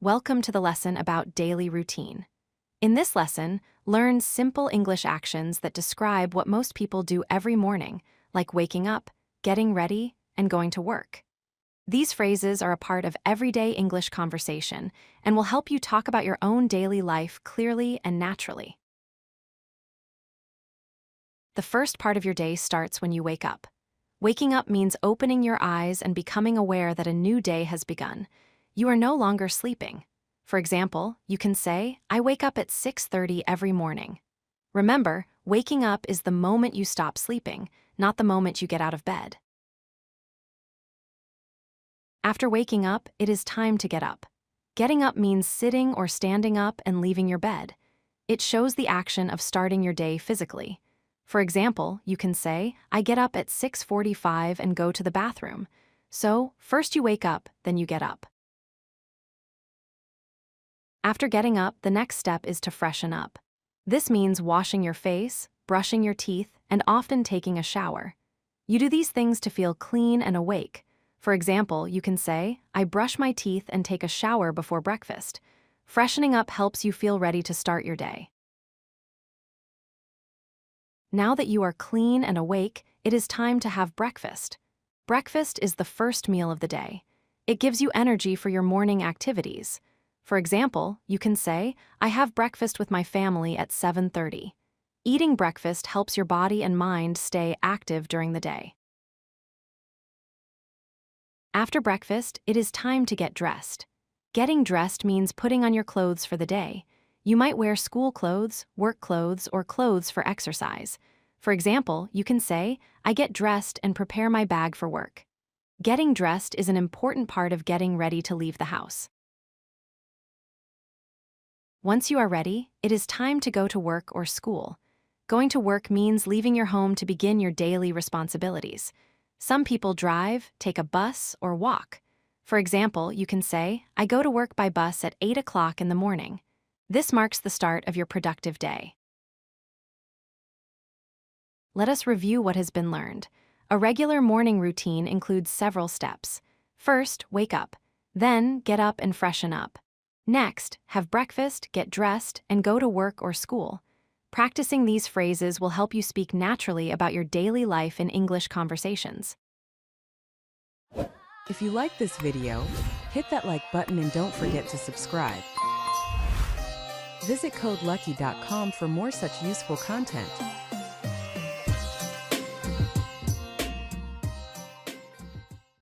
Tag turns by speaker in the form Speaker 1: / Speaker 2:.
Speaker 1: Welcome to the lesson about daily routine. In this lesson, learn simple English actions that describe what most people do every morning, like waking up, getting ready, and going to work. These phrases are a part of everyday English conversation and will help you talk about your own daily life clearly and naturally. The first part of your day starts when you wake up. Waking up means opening your eyes and becoming aware that a new day has begun. You are no longer sleeping. For example, you can say, I wake up at 6:30 every morning. Remember, waking up is the moment you stop sleeping, not the moment you get out of bed. After waking up, it is time to get up. Getting up means sitting or standing up and leaving your bed. It shows the action of starting your day physically. For example, you can say, I get up at 6:45 and go to the bathroom. So, first you wake up, then you get up. After getting up, the next step is to freshen up. This means washing your face, brushing your teeth, and often taking a shower. You do these things to feel clean and awake. For example, you can say, I brush my teeth and take a shower before breakfast. Freshening up helps you feel ready to start your day. Now that you are clean and awake, it is time to have breakfast. Breakfast is the first meal of the day. It gives you energy for your morning activities. For example, you can say, I have breakfast with my family at 7:30. Eating breakfast helps your body and mind stay active during the day. After breakfast, it is time to get dressed. Getting dressed means putting on your clothes for the day. You might wear school clothes, work clothes, or clothes for exercise. For example, you can say, I get dressed and prepare my bag for work. Getting dressed is an important part of getting ready to leave the house. Once you are ready, it is time to go to work or school. Going to work means leaving your home to begin your daily responsibilities. Some people drive, take a bus, or walk. For example, you can say, I go to work by bus at 8 o'clock in the morning. This marks the start of your productive day. Let us review what has been learned. A regular morning routine includes several steps. First, wake up. Then, get up and freshen up. Next, have breakfast, get dressed, and go to work or school. Practicing these phrases will help you speak naturally about your daily life in English conversations.
Speaker 2: If you like this video, hit that like button and don't forget to subscribe. Visit codelucky.com for more such useful content.